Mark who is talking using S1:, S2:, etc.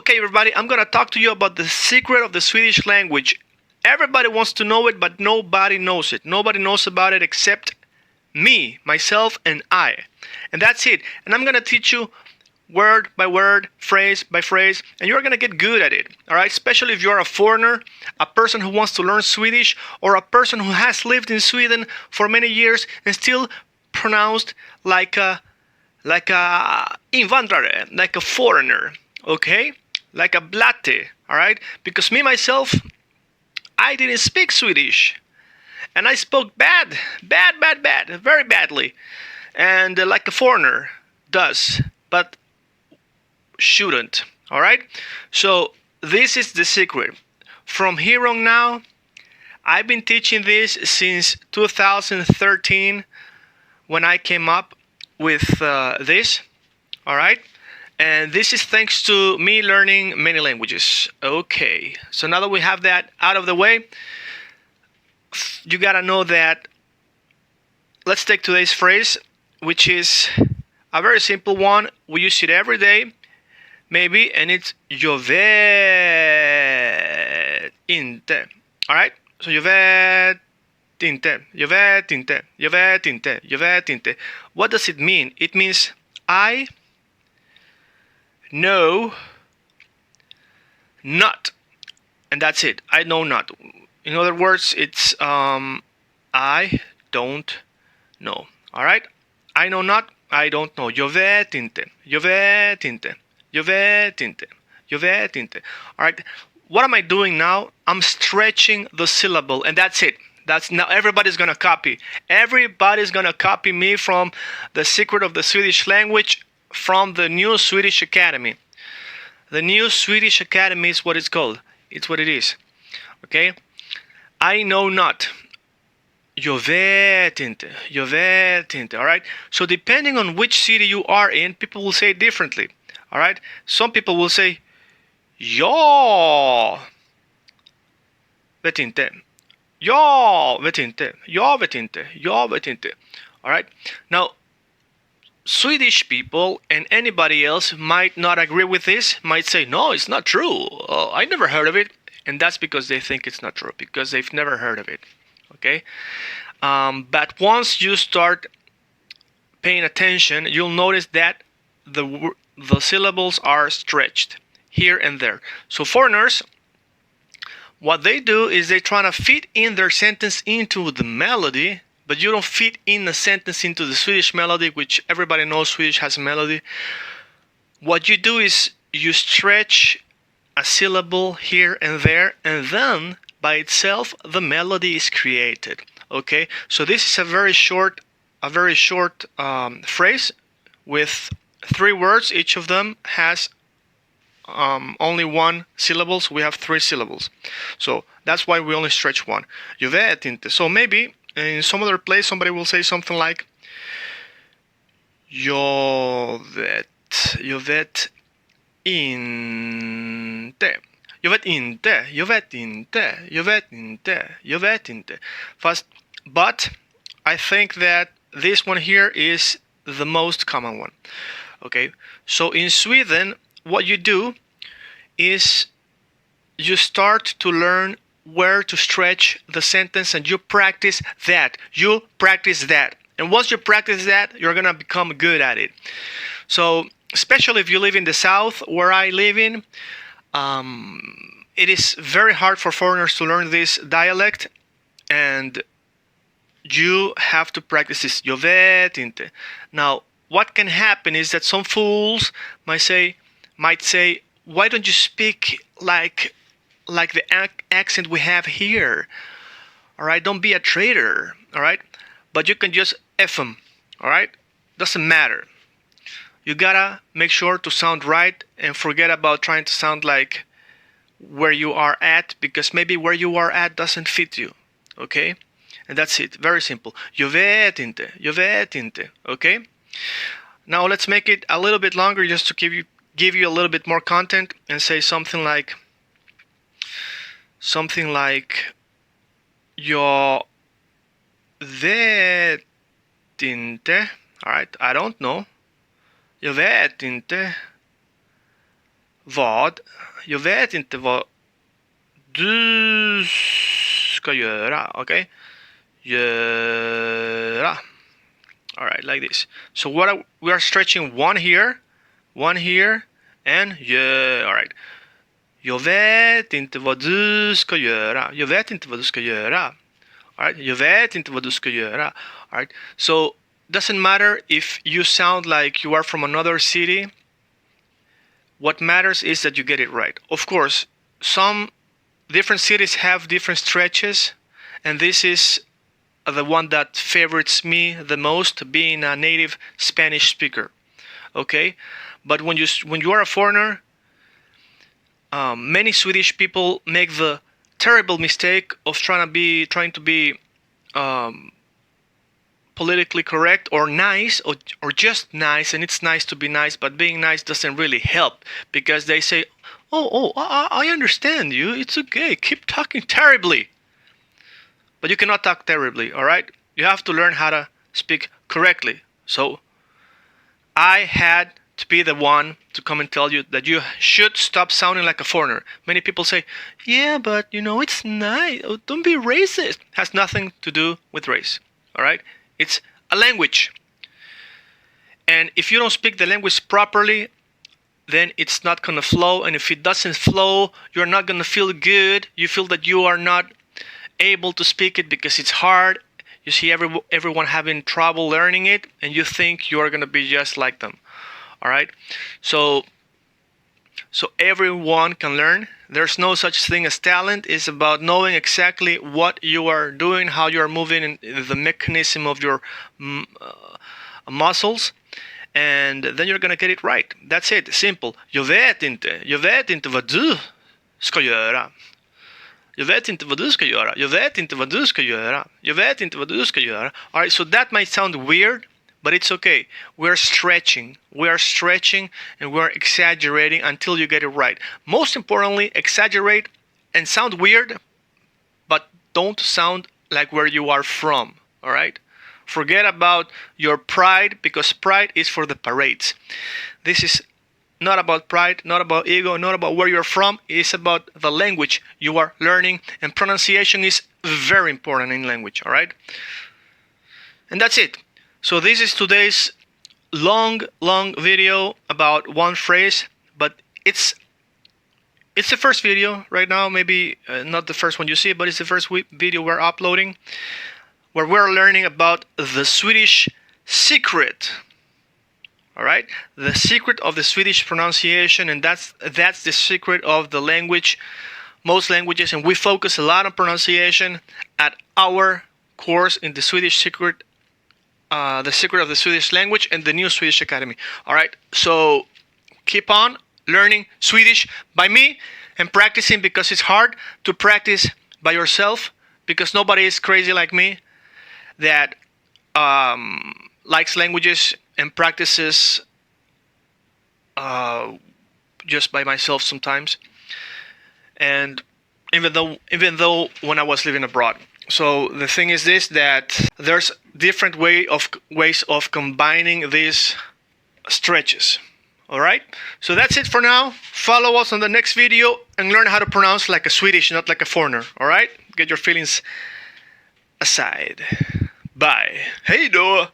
S1: Okay, everybody, I'm gonna talk to you about the secret of the Swedish language. Everybody wants to know it, but nobody knows it. Nobody knows about it except me, myself, and I. And that's it. And I'm gonna teach you word by word, phrase by phrase, and you're gonna get good at it. Alright? Especially if you're a foreigner, a person who wants to learn Swedish, or a person who has lived in Sweden for many years and still pronounced like a invandrare, like a foreigner, okay? Like a blatte, all right? Because me myself, I didn't speak Swedish, and I spoke bad, very badly, and like a foreigner does, but shouldn't, all right? So this is the secret. From here on now, I've been teaching this since 2013 when I came up with this, all right? And this is thanks to me learning many languages. Okay, so now that we have that out of the way, you gotta know that. Let's take today's phrase, which is a very simple one. We use it every day, maybe, and it's jag vet inte. All right, so jag vet inte, jag vet inte, jag vet inte, jag vet inte. What does it mean? It means I know not, and that's it. I know not. In other words, it's I don't know. All right, I know not. I don't know. Jag vet inte. Jag vet inte. Jag vet inte. Jag vet inte. All right. What am I doing now? I'm stretching the syllable, and that's it. That's now everybody's gonna copy. Everybody's gonna copy me from the secret of the Swedish language from the new Swedish Academy. The new Swedish Academy is what it's called. It's what it is. Okay? I know not. Jag vet inte. Jag vet inte. Alright? So depending on which city you are in, people will say it differently. Alright? Some people will say jag vet inte. Jag vet inte. Jag vet inte. Jag vet inte. Alright? Now, Swedish people and anybody else might not agree with this, might say, no, it's not true. I never heard of it. And that's because they think it's not true, because they've never heard of it. Okay? But once you start paying attention, you'll notice that the syllables are stretched here and there. So foreigners, what they do is they try to fit in their sentence into the melody, but you don't fit in a sentence into the Swedish melody, which everybody knows Swedish has a melody. What you do is you stretch a syllable here and there, and then by itself the melody is created. Okay, so this is a very short phrase with 3 words. Each of them has only 1 syllable, so we have 3 syllables. So that's why we only stretch 1. Jag vet inte. So maybe in some other place somebody will say something like jag vet inte. Jag vet inte. Jag vet inte. Jag vet inte. Jag vet inte. But I think that this one here is the most common one. Okay? So in Sweden, what you do is you start to learn where to stretch the sentence, and you practice that. And once you practice that, you're gonna become good at it. So especially if you live in the south, where I live in, it is very hard for foreigners to learn this dialect, and you have to practice this. Jag vet inte. Now, what can happen is that some fools might say, why don't you speak like the accent we have here? All right, don't be a traitor. All right, but you can just F them. All right, doesn't matter. You gotta make sure to sound right and forget about trying to sound like where you are at, because maybe where you are at doesn't fit you. Okay, and that's it. Very simple. Jag vet inte. Jag vet inte. Okay. Now let's make it a little bit longer, just to give you a little bit more content, and say something like jag vet inte. All right, I don't know. Jag vet inte vad. Jag vet inte vad du ska göra. Okay? Göra. Alright, like this. So we are stretching one here, and yeah. Alright. Jag vet inte vad du ska göra. Jag vet inte vad du ska göra. Alright. Jag vet inte vad du ska göra. Alright. So doesn't matter if you sound like you are from another city. What matters is that you get it right. Of course, some different cities have different stretches, and this is the one that favorites me the most, being a native Spanish speaker. Okay, but when you are a foreigner, many Swedish people make the terrible mistake of trying to be politically correct or nice or just nice, and it's nice to be nice, but being nice doesn't really help, because they say, I understand you, it's okay, keep talking terribly. But you cannot talk terribly, alright? You have to learn how to speak correctly. So I had to be the one to come and tell you that you should stop sounding like a foreigner. Many people say, yeah, but it's nice, don't be racist. It has nothing to do with race, alright? It's a language. And if you don't speak the language properly, then it's not going to flow. And if it doesn't flow, you're not going to feel good. You feel that you are not able to speak it because it's hard. You see everyone having trouble learning it, and you think you're going to be just like them. All right? So everyone can learn. There's no such thing as talent. It's about knowing exactly what you are doing, how you are moving, in the mechanism of your muscles, and then you're gonna get it right. That's it. Simple. Jag vet inte vad du ska göra. Jag vet inte vad du ska göra. Jag vet inte vad du ska göra. Jag vet inte vad du ska göra. All right. So that might sound weird, but it's okay. We're stretching, and we're exaggerating until you get it right. Most importantly, exaggerate and sound weird, but don't sound like where you are from, all right? Forget about your pride, because pride is for the parades. This is not about pride, not about ego, not about where you're from. It's about the language you are learning, and pronunciation is very important in language, all right? And that's it. So this is today's long video about one phrase, but it's the first video right now, maybe not the first one you see, but it's the first video we're uploading, where we're learning about the Swedish secret. All right, the secret of the Swedish pronunciation, and that's the secret of the language, most languages, and we focus a lot on pronunciation at our course in the Swedish secret. The secret of the Swedish language and the new Swedish Academy. All right, so keep on learning Swedish by me and practicing, because it's hard to practice by yourself, because nobody is crazy like me that likes languages and practices just by myself sometimes. And even though when I was living abroad. So the thing is this, that there's different ways of combining these stretches. All right? So that's it for now. Follow us on the next video and learn how to pronounce like a Swedish, not like a foreigner. All right? Get your feelings aside. Bye. Hej då!